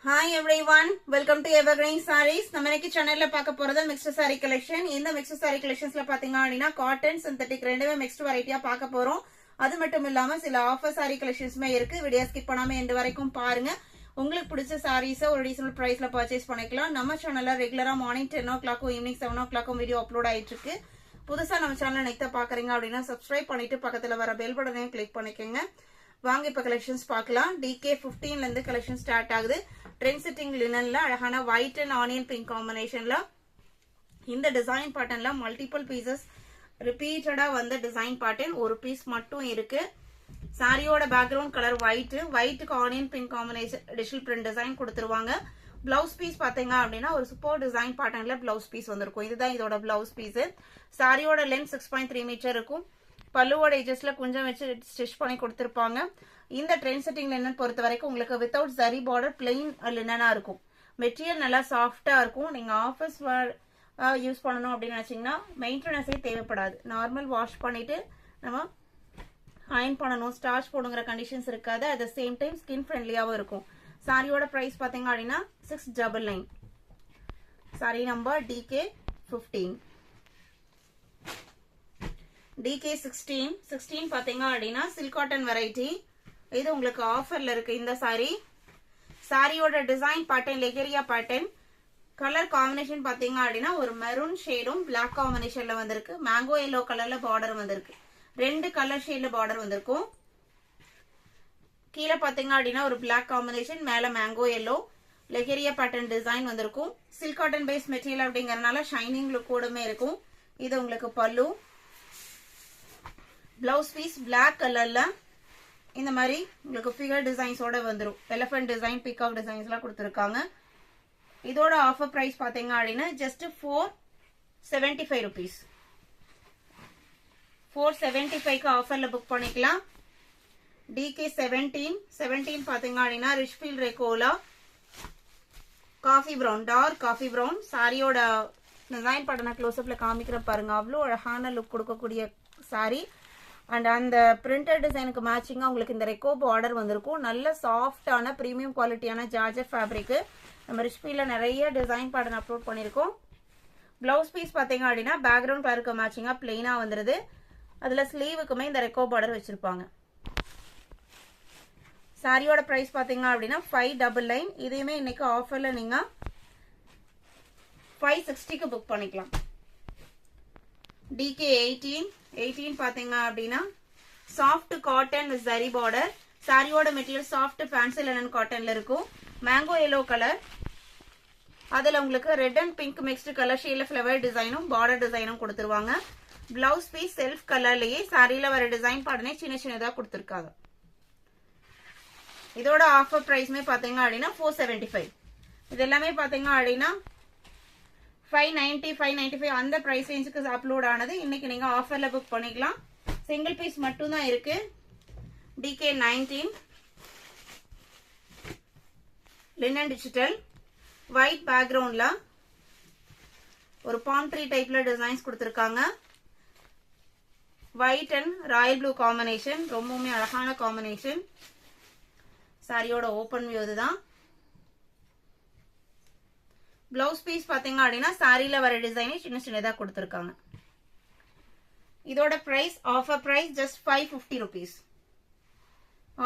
Hi everyone, welcome to Evergreen Sarees. நம்ம இன்னைக்கு சேனல்ல பார்க்க போறது mixed saree collection. இந்த mixed saree collectionsல பாத்தீங்க அப்படினா cotton synthetic ரெண்டுமே mixed வெரைட்டியா பார்க்க போறோம். அது மட்டும் இல்லாம சில ஆஃபர் saree collectionsமே இருக்கு. வீடியோ ஸ்கிப் பண்ணாம எண்ட் வரைக்கும் பாருங்க. உங்களுக்கு பிடிச்ச sarees ஒரு ரீசனபிள் பிரைஸ்ல பர்ச்சேஸ் பண்ணிக்கலாம். நம்ம சேனல்ல ரெகுலரா morning 10 o'clock evening 7 o'clock video upload ஆயிட்டு இருக்கு. புதுசா நம்ம சேனலை நெக்ஸ்ட் பாக்குறீங்க அப்படினா Subscribe பண்ணிட்டு பக்கத்துல வர பெல் பட்டனையும் கிளிக் பண்ணிக்கங்க. வாங்க இப்ப கலெக்ஷன்ஸ் பார்க்கலாம். DK 15 ல இருந்து கலெக்ஷன் ஸ்டார்ட் ஆகுது. ட்ரெண்ட் செட்டிங் லினன்ல அழகான ஒயிட் அண்ட் ஆனியன் பிங்க் காம்பினேஷன்ல இந்த டிசைன் பேட்டர்ன்ல மல்டிபிள் பீசஸ் ரிப்பீட்டடா வந்த டிசைன் பேட்டர்ன் ஒரு பீஸ் மட்டும் இருக்கு. சாரியோட பேக்ரவுண்ட் கலர் ஒயிட்டுக்கு onion pink combination digital print design கொடுத்துருவாங்க. பிளவுஸ் பீஸ் பாத்தீங்க அப்படின்னா ஒரு சூப்பர் டிசைன் பேட்டர்ன்ல பிளவுஸ் பீஸ் வந்திருக்கும். இதுதான் இதோட பிளவுஸ் பீஸ். சாரியோட லென்த் 6.3 மீட்டர் இருக்கும். பல்லுவோட எஜஸ்ல கொஞ்சம் வச்சு ஸ்டிச் பண்ணி கொடுத்திருப்பாங்க. இந்த ட்ரெண்ட் செட்டிங் லினன் பொறுத்த வரைக்கும் உங்களுக்கு வித்தவுட் ஜரி பார்டர் பிளெயின் லினனா இருக்கும். மெட்டீரியல் நல்லா சாஃப்டா இருக்கும். நீங்க ஆஃபீஸ் யூஸ் பண்ணணும் அப்படின்னு நினைச்சீங்கன்னா மெயின்டெனன்ஸே தேவைப்படாது. நார்மல் வாஷ் பண்ணிட்டு நம்ம அயன் பண்ணணும், ஸ்டார்ச் போடுங்கிற கண்டிஷன்ஸ் இருக்காது. At the same time skin ஃப்ரெண்ட்லியாவும் இருக்கும். சாரியோட பிரைஸ் பாத்தீங்க அப்படின்னா 699. Sorry number DK 15. DK 16 பாத்தீங்க அப்படின்னா சில்க் காட்டன் வெரைட்டி. இது உங்களுக்கு ஆஃபர்ல இருக்கு. இந்த சாரியோட டிசைன் பேட்டர்ன் லெகரியா பேட்டர்ன். கலர் காம்பினேஷன் பாத்தீங்க அப்படின்னா ஒரு மெரூன் ஷேடும் பிளாக் காம்பினேஷன்ல வந்திருக்கு. மேங்கோ எல்லோ கலர்ல பார்டர் வந்திருக்கு. ரெண்டு கலர் ஷேட்ல பார்டர் வந்திருக்கும். கீழே பாத்தீங்க அப்படின்னா ஒரு பிளாக் காம்பினேஷன், மேல மேங்கோ எல்லோ லெகரியா பேட்டர்ன் டிசைன் வந்திருக்கும். சில்க் காட்டன் பேஸ் மெட்டீரியல் அப்படிங்கறதுனால ஷைனிங் லுக் கூடமே இருக்கும். இது உங்களுக்கு பல்லு. பிளவுஸ் பீஸ் பிளாக் கலர்ல இந்த மாதிரி உங்களுக்கு ஃபிகர் டிசைன்ஸோட வந்துரும். எலிஃபென்ட் டிசைன், பீகாக் டிசைன்ஸ் எல்லாம் கொடுத்துருக்காங்க. இதோட ஆஃபர் பிரைஸ் பாத்தீங்க அப்படின்னா ஜஸ்ட் 475 rupees. 475க்கு ஆஃபர்ல புக் பண்ணிக்கலாம். DK 17 பாத்தீங்க அப்படின்னா ரிச் ஃபீல் ரெக்கோலா coffee brown, dark coffee brown. சாரியோட டிசைன் படனா க்ளோஸ்அப்ல காமிக்கிற பாருங்க. அவ்வளோ அழகான லுக் கொடுக்கக்கூடிய சாரி. அண்ட் அந்த பிரிண்டட் டிசைனுக்கு மேட்சிங்கா உங்களுக்கு இந்த ரெக்கோ பார்டர் வந்திருக்கும். நல்ல சாஃப்டான பிரீமியம் குவாலிட்டியான ஜார்ஜெட் ஃபேப்ரிக். நம்ம ரிச்பீல நிறைய டிசைன் பேட்டர்ன் அப்லோட் பண்ணிருக்கோம். பிளவுஸ் பீஸ் பாத்தீங்க அப்படின்னா பேக்ரவுண்ட் கலருக்கு மேட்சிங்கா பிளெயினா வந்துருது. அதுல ஸ்லீவுக்குமே இந்த ரெக்கோ பார்டர் வச்சிருப்பாங்க. சாரியோட பிரைஸ் பாத்தீங்க அப்படின்னா 599. இதையுமே இன்னைக்கு ஆஃபர்ல நீங்க 560க்கு புக் பண்ணிக்கலாம். DK 18 பாத்தீங்க அப்படின்னா soft cotton with zari border. சாரியோட மெட்டீரியல் சாஃப்ட் ஃபேன்சி லினன் காட்டன்ல இருக்கும். மேங்கோ எல்லோ கலர், அதுல உங்களுக்கு red and pink mixed colour ஷேட்ல ஃபிளவர் டிசைனும் பார்டர் டிசைனும் கொடுத்துருவாங்க. பிளவுஸ் பீஸ் செல்ஃப் கலர்லயே சாரியில வர டிசைன் பாடனே சின்ன சின்னதா கொடுத்துருக்காங்க. இதோட ஆஃபர் பிரைஸ்மே பாத்தீங்க அப்படின்னா 475. இது எல்லாமே பாத்தீங்க அப்படின்னா 590 595 அந்த பிரைஸ் ரேஞ்சுக்கு அப்லோட் ஆனது. இன்னைக்கு நீங்க ஆஃபர்ல புக் பண்ணிக்கலாம். சிங்கிள் பீஸ் மட்டும் தான் இருக்கு. DK 19 லினன் டிஜிட்டல் ஒயிட் பேக்ரவுண்ட்ல ஒரு பாம் ட்ரீ டைப்ல டிசைன்ஸ் கொடுத்திருக்காங்க. White and royal blue combination, ரொம்பவுமே அழகான காம்பினேஷன். சாரியோட ஓபன் வியூ இதுதான். பிளவுஸ் பீஸ் பாத்தீங்க அப்படின்னா சாரியில வர டிசைனே சின்ன சின்னதா கொடுத்திருக்காங்க. இதோட price offer price just 550 rupees.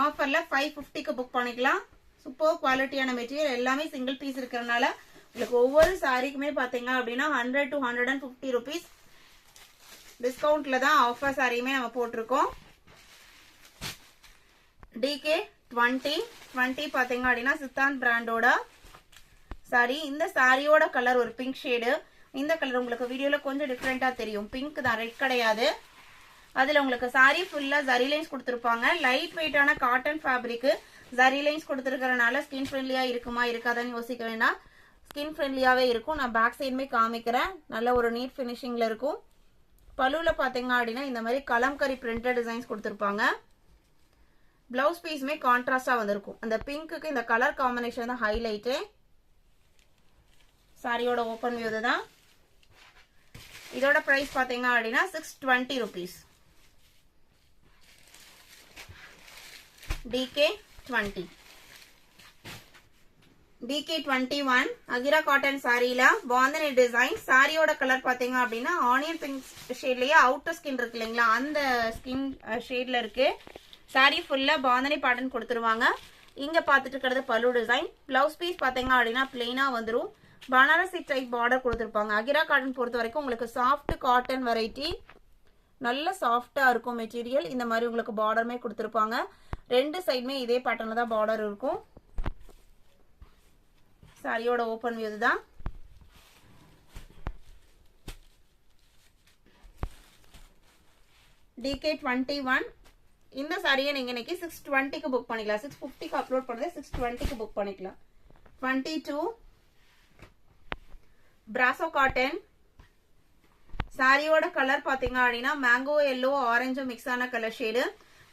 ஆஃபர்ல 550க்கு புக் பண்ணிக்கலாம். சூப்பர் குவாலிட்டியான மெட்டீரியல், எல்லாமே சிங்கிள் பீஸ் இருக்கிறதுனால உங்களுக்கு ஒவ்வொரு சாரிக்குமே பாத்தீங்க அப்படின்னா 100 to 150 rupees டிஸ்கவுண்ட்ல தான் ஆஃபர் சாரியுமே நம்ம போட்டிருக்கோம். DK 20 பாத்தீங்க அப்படின்னா சித்தாந்த் பிராண்டோட சாரி. இந்த சாரியோட கலர் ஒரு பிங்க் ஷேடு. இந்த கலர் உங்களுக்கு வீடியோல கொஞ்சம் டிஃபரெண்டா தெரியும். பிங்க் தான், ரெட் கிடையாது. அதுல உங்களுக்கு சாரி ஃபுல்லா ஜரி லைன்ஸ் கொடுத்திருப்பாங்க. லைட் வெயிட்டான காட்டன் ஃபேப்ரிக். ஜரி லைன்ஸ் கொடுத்திருக்கிறதுனால ஸ்கின் ஃப்ரெண்ட்லியா இருக்குமா இருக்காதான்னு யோசிக்க வேண்டாம். ஸ்கின் ஃப்ரெண்ட்லியாவே இருக்கும். நான் பேக் சைடுமே காமிக்கிறேன். நல்ல ஒரு நீட் பினிஷிங்ல இருக்கும். பல்லுல பாத்தீங்க அப்படின்னா இந்த மாதிரி கலம்கரி பிரிண்டட் டிசைன்ஸ் கொடுத்திருப்பாங்க. பிளவுஸ் பீஸுமே கான்ட்ராஸ்டா வந்திருக்கும். அந்த பிங்க்குக்கு இந்த கலர் காம்பினேஷன் தான் ஹைலைட்டு. சாரியோட ஓபன் வியூ தான். இதோட பிரைஸ் பாத்தீங்க அப்படின்னா 620 rupees. DK 20. DK21 Akira cotton சாரியில bandhani design. சாரியோட கலர் பாத்தீங்க அப்படின்னா ஆனியன் பிங்க் ஷேட்லயே அவுட்டர் ஸ்கின் இருக்கு இல்லைங்களா, அந்த ஸ்கின் ஷேட்ல இருக்கு. சாரி ஃபுல்லா பாந்தனி பேட்டர்ன் கொடுத்துருவாங்க. இங்க பாத்துட்டு இருக்கிறது பல்லு டிசைன். பிளவுஸ் பீஸ் பாத்தீங்க அப்படின்னா பிளெயினா வந்துடும். பனாரசி டைப் பார்டர் கொடுத்துருப்பாங்க. அகிரா காட்டன் பொறுத்த வரைக்கும் உங்களுக்கு சாஃப்ட் காட்டன் வெரைட்டி, நல்ல சாஃப்டா இருக்கும் மெட்டீரியல். இந்த மாதிரி உங்களுக்கு பார்டருமே கொடுத்துருப்பாங்க. ரெண்டு சைடுமே இதே பேட்டர்ன்ல தான் பார்டர் இருக்கும். சாரியோட ஓபன் வியூ தான். DK21 இந்த சாரியை நீங்க இன்னைக்கு 620க்கு புக் பண்ணிக்கலாம். 650க்கு அப்லோட் பண்ணது 620க்கு புக் பண்ணிக்கலாம். 22 பிராசோ காட்டன். சாரியோட கலர் பாத்தீங்க அப்படின்னா மேங்கோ எல்லோ ஆரஞ்சும் மிக்ஸ் ஆன கலர் ஷேடு.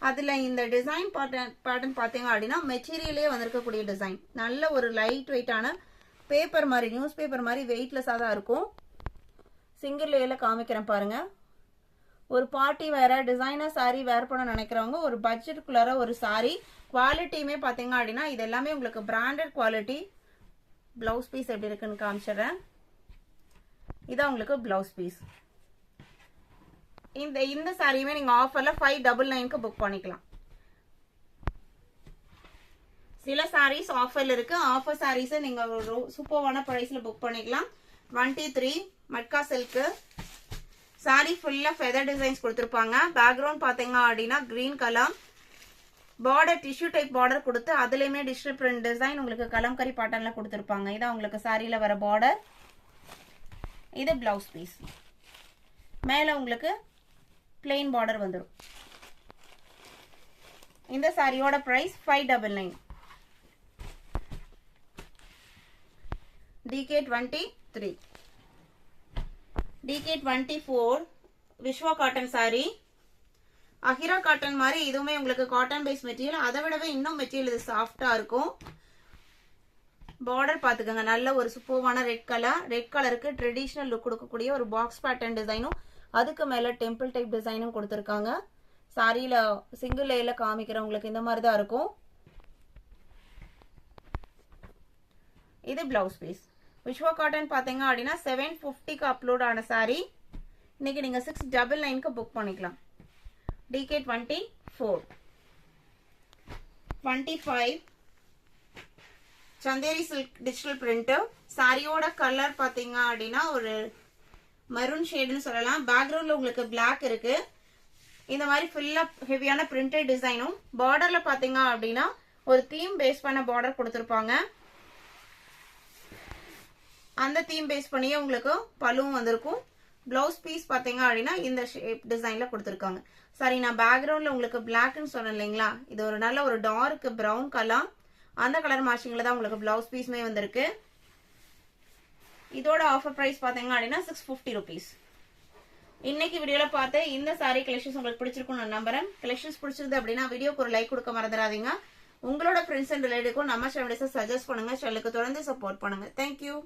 அதுல இந்த டிசைன் பேட்டர்ன் பாத்தீங்க அப்படின்னா மெட்டீரியலே வந்திருக்கக்கூடிய டிசைன். நல்ல ஒரு லைட் வெயிட்டான பேப்பர் மாதிரி, நியூஸ் பேப்பர் மாதிரி வெயிட்லெஸ்ஸா தான் இருக்கும். சிங்கிள் லேயர்ல காமிக்கிறேன் பாருங்க. ஒரு பார்ட்டி வேற டிசைனர் சாரி வேர் பண்ண நினைக்கிறவங்க ஒரு பட்ஜெட்டுக்குள்ளார ஒரு சாரி. குவாலிட்டியுமே பாத்தீங்க அப்படின்னா இது எல்லாமே உங்களுக்கு பிராண்டட் குவாலிட்டி. பிளவுஸ் பீஸ் எப்படி இருக்குன்னு காமிச்சிடுறேன். இதான் உங்களுக்கு பிளவுஸ் பீஸ். இந்த சாரியுமே நீங்க ஆஃபர்ல 599க்கு புக் பண்ணிக்கலாம். சில சாரீஸ் ஆஃபர்ல இருக்கு. ஆஃபர் சாரீஸ் நீங்க ஒரு சூப்பரான பிரைஸ்ல புக் பண்ணிக்கலாம். 23 மட்கா சில்க். சாரி ஃபுல்லா ஃபெதர் டிசைன்ஸ் கொடுத்துருப்பாங்க. பேக்ரவுண்ட் பாத்தீங்க அப்படின்னா green colour. Border tissue type border கொடுத்து அதுலயுமே டிஜிட்டல் பிரிண்ட் டிசைன் உங்களுக்கு கலம்கரி பேட்டர்ன்ல கொடுத்துருப்பாங்க. இதான் உங்களுக்கு சாரியில வர பார்டர். இது பிளவுஸ் பீஸ். மேல உங்களுக்கு பிளெயின் பார்டர் வந்துடும். இந்த சாரியோட price 599. DK23 DK24 Vishwa cotton sari. Akira cotton மாதிரி இதுவுமே உங்களுக்கு காட்டன் பேஸ் மெட்டீரியல். அதை விடவே இன்னும் மெட்டீரியல் இது சாஃப்டா இருக்கும். பார்டர் பாத்துக்கோங்க, நல்ல ஒரு சூப்பரான ரெட் கலர். ரெட் கலருக்கு ட்ரெடிஷனல் லுக் கொடுக்கக்கூடிய ஒரு பாக்ஸ் பேட்டர்ன் டிசைனும் அதுக்கு மேல டெம்பிள் டைப் டிசைனும் கொடுத்துருக்காங்க. சாரியில சிங்கிள் லேயர்ல காமிக்கிறவங்களுக்கு இந்த மாதிரி தான் இருக்கும். இது பிளவுஸ் பீஸ். விஸ்வா காட்டன் பாத்தீங்க அப்படின்னா 750க்கு அப்லோட் ஆன சாரி. இன்னைக்கு நீங்க 699க்கு புக் பண்ணிக்கலாம். DK24 25 Chanderi silk digital print. சாரியோட கலர் பாத்தீங்க அப்படின்னா ஒரு மெரூன் ஷேடுன்னு சொல்லலாம். பேக்ரவுண்ட்ல உங்களுக்கு பிளாக் இருக்கு. இந்த மாதிரி ஃபுல்லா ஹெவியான பிரிண்டட் டிசைனும் பார்டர்ல பாத்தீங்க அப்படின்னா ஒரு தீம் பேஸ் பண்ண பார்டர் கொடுத்துருப்பாங்க. அந்த தீம் பேஸ் பண்ணியே உங்களுக்கு பல்லுவும் வந்திருக்கும். பிளவுஸ் பீஸ் பாத்தீங்க அப்படின்னா இந்த ஷேப் டிசைன்ல கொடுத்துருக்காங்க. சரி, நான் பேக்ரவுண்ட்ல உங்களுக்கு பிளாக்னு சொன்னேன் இல்லைங்களா, இது ஒரு நல்ல ஒரு டார்க் பிரவுன் கலர். அந்த கலர் மேட்சிங்ல தான் உங்களுக்கு பிளவுஸ் பீஸ்மே வந்திருக்கு. இதோட ஆஃபர் பிரைஸ் பாத்தீங்க அப்படின்னா 650 rupees. இன்னைக்கு வீடியோல பார்த்து இந்த சாரி கலெக்ஷன்ஸ் உங்களுக்கு பிடிச்சிருக்கும் நான் நம்புறேன். கலெக்ஷன்ஸ் பிடிச்சிருந்து அப்படின்னா வீடியோக்கு ஒரு லைக் கொடுக்க மறந்துடாதீங்க. உங்களோட ஃப்ரெண்ட்ஸ் அண்ட் ரிலேட்டிவ்க்கும் நம்ம சேனலை சஜஸ்ட் பண்ணுங்க. சேனலுக்கு தொடர்ந்து சப்போர்ட் பண்ணுங்க. தேங்க்யூ.